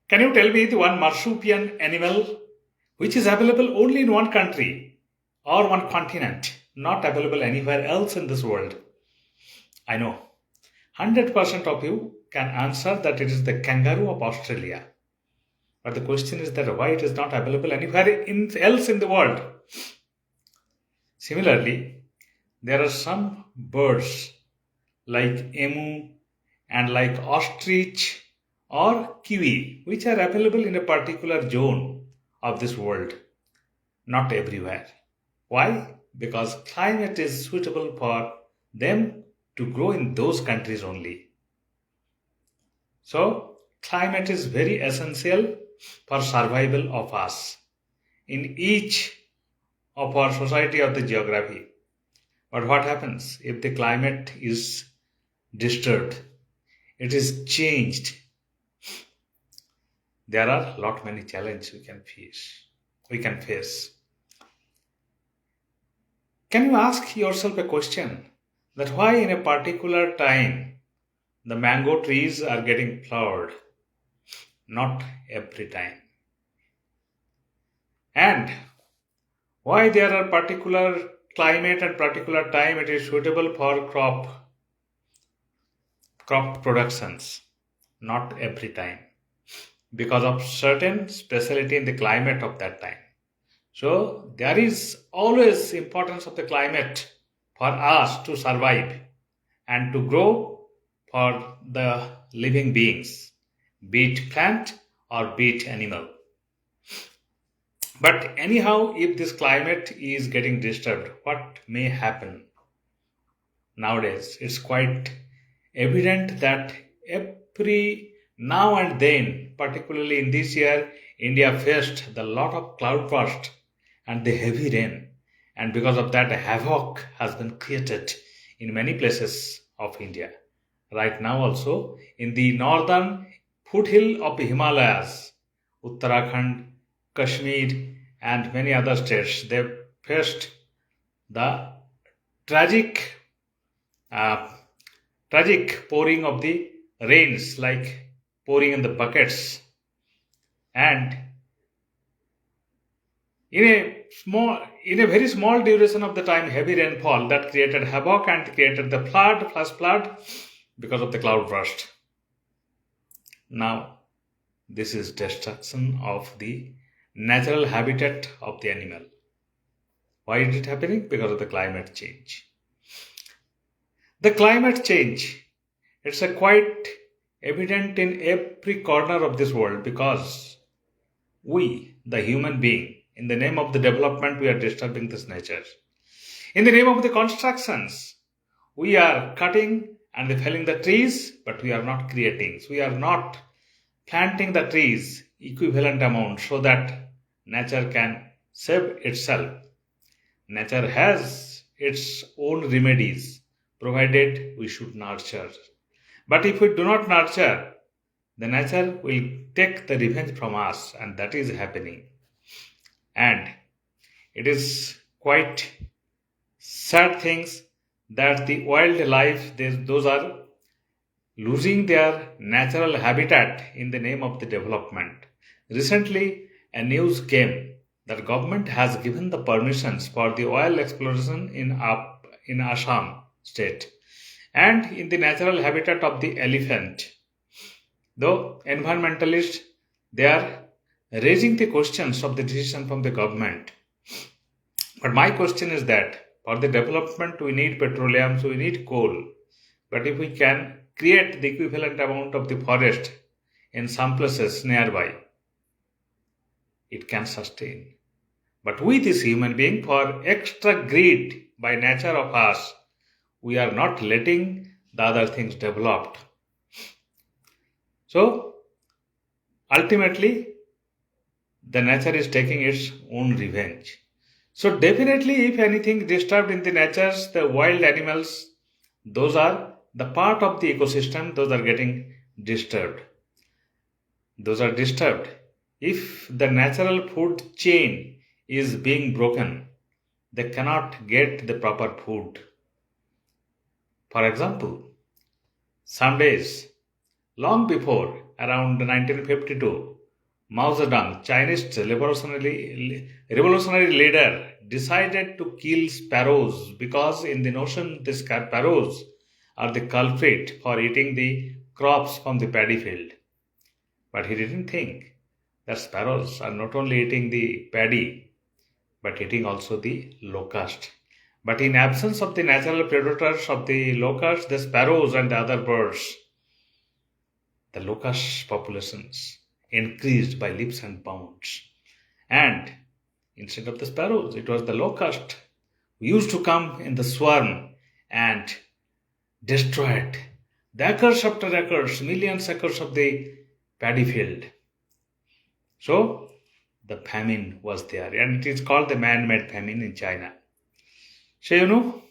Can you tell me the one marsupial animal which is available only in one country or one continent, not available anywhere else in this world? I know 100% of you can answer that it is the kangaroo of Australia. But the question is that why it is not available anywhere else in the world? Similarly, there are some birds like emu and like ostrich or kiwi which are available in a particular zone of this world, not everywhere. Why? Because climate is suitable for them to grow in those countries only. So, climate is very essential for survival of us in each of our society or the geography. But what happens if the climate is disturbed? It is changed. There are lot many challenges we can face. Can you ask yourself a question that why in a particular time the mango trees are getting flowered? Not every time. And why there are particular climate and particular time it is suitable for crop productions? Not every time. Because of certain speciality in the climate of that time. So there is always importance of the climate for us to survive and to grow for the living beings, be it plant or be it animal. But anyhow, if this climate is getting disturbed, what may happen? Nowadays, it's quite evident that every now and then, particularly in this year, India faced the lot of cloudburst and the heavy rain. And because of that, havoc has been created in many places of India. Right now also, in the northern foothill of the Himalayas, Uttarakhand, Kashmir, and many other states, they faced the tragic pouring of the rains, like pouring in the buckets, and in a very small duration of the time, heavy rainfall that created havoc and created the flood because of the cloudburst. Now, this is destruction of the natural habitat of the animal. Why is it happening? Because of the climate change. The climate change, it's a quite evident in every corner of this world because we, the human being, in the name of the development, we are disturbing this nature. In the name of the constructions, we are cutting and felling the trees, but we are not creating. So we are not planting the trees equivalent amount so that nature can save itself. Nature has its own remedies, provided we should nurture. But if we do not nurture, the nature will take the revenge from us, and that is happening. And it is quite sad things that the wildlife, those are losing their natural habitat in the name of the development. Recently, a news came that government has given the permissions for the oil exploration in Assam state and in the natural habitat of the elephant. Though environmentalists, they are raising the questions of the decision from the government. But my question is that for the development, we need petroleum, so we need coal. But if we can create the equivalent amount of the forest in some places nearby, it can sustain. But we, this human being, for extra greed by nature of us, we are not letting the other things develop. So, ultimately, the nature is taking its own revenge. So definitely, if anything disturbed in the natures, the wild animals, those are the part of the ecosystem, those are getting disturbed. Those are disturbed. If the natural food chain is being broken, they cannot get the proper food. For example, some days, long before, around 1952, Mao Zedong, Chinese revolutionary leader, decided to kill sparrows because, in the notion, the sparrows are the culprit for eating the crops from the paddy field. But he didn't think that sparrows are not only eating the paddy but eating also the locust. But in absence of the natural predators of the locust, the sparrows and the other birds, the locust populations increased by leaps and bounds. And instead of the sparrows, it was the locust who used to come in the swarm and destroyed the acres after acres, millions acres of the paddy field. So the famine was there, and it is called the man-made famine in China. So you know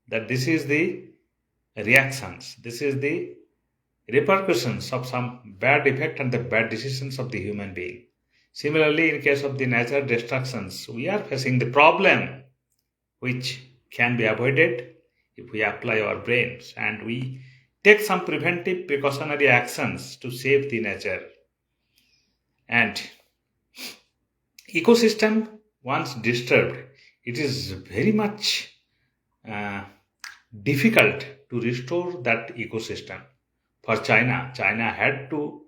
that this is the reactions, this is the repercussions of some bad effect and the bad decisions of the human being. Similarly, in case of the natural destructions, we are facing the problem which can be avoided if we apply our brains and we take some preventive precautionary actions to save the nature. And ecosystem once disturbed, it is very much uh, difficult to restore that ecosystem. For China had to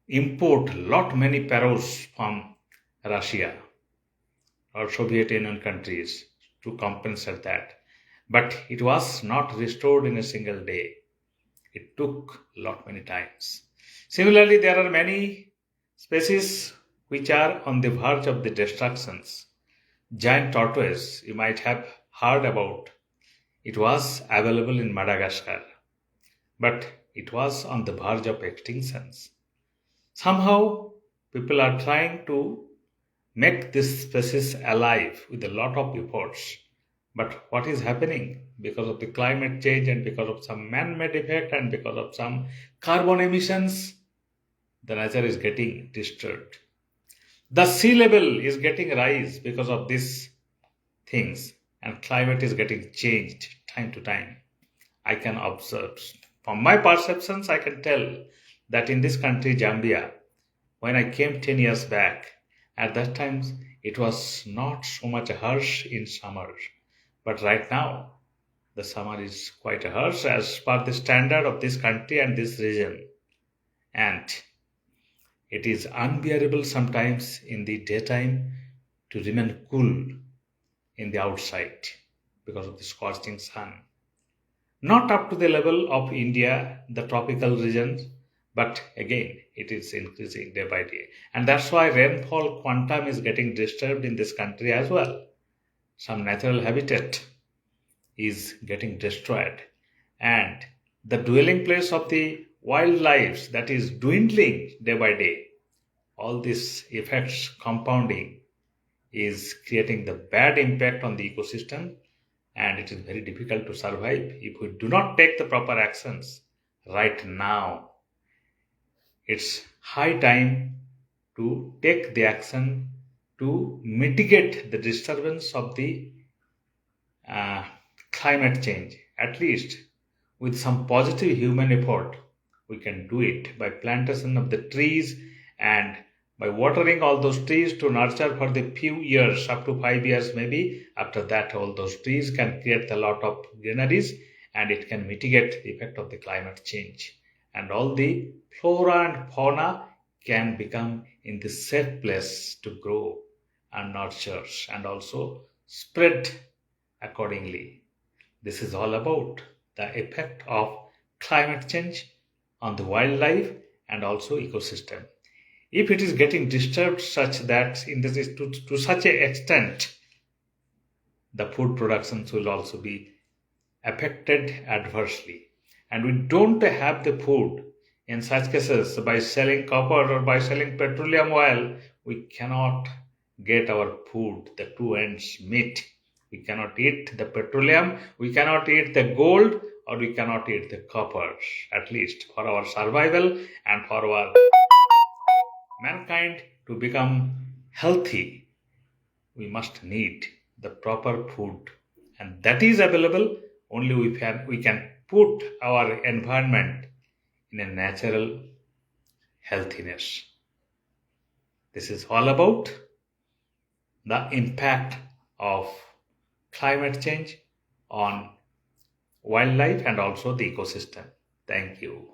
import lot many parrots from Russia or Soviet Union countries to compensate that. But it was not restored in a single day. It took lot many times. Similarly, there are many species which are on the verge of the destructions. Giant tortoise, you might have heard about. It was available in Madagascar, but it was on the verge of extinctions. Somehow, people are trying to make this species alive with a lot of efforts. But what is happening because of the climate change and because of some man-made effect and because of some carbon emissions, the nature is getting disturbed. The sea level is getting rise because of these things, and climate is getting changed time to time. I can observe. From my perceptions, I can tell that in this country, Zambia, when I came 10 years back, at that time it was not so much harsh in summer. But right now, the summer is quite harsh as per the standard of this country and this region. And it is unbearable sometimes in the daytime to remain cool in the outside because of the scorching sun. Not up to the level of India, the tropical regions, but again, it is increasing day by day. And that's why rainfall quantum is getting disturbed in this country as well. Some natural habitat is getting destroyed, and the dwelling place of the wildlife that is dwindling day by day. All these effects compounding is creating the bad impact on the ecosystem, and it is very difficult to survive if we do not take the proper actions right now. It's high time to take the action to mitigate the disturbance of the uh, climate change. At least with some positive human effort, we can do it by plantation of the trees and by watering all those trees to nurture for the few years, up to 5 years maybe. After that, all those trees can create a lot of greeneries and it can mitigate the effect of the climate change. And all the flora and fauna can become in the safe place to grow and nurture and also spread accordingly. This is all about the effect of climate change on the wildlife and also ecosystem. If it is getting disturbed such that in this is to such an extent, the food productions will also be affected adversely. And we don't have the food in such cases by selling copper or by selling petroleum oil. We cannot get our food, the two ends meet. We cannot eat the petroleum, we cannot eat the gold, or we cannot eat the copper. At least for our survival and for our mankind to become healthy, we must need the proper food, and that is available only we can put our environment in a natural healthiness. This is all about the impact of climate change on wildlife and also the ecosystem. Thank you.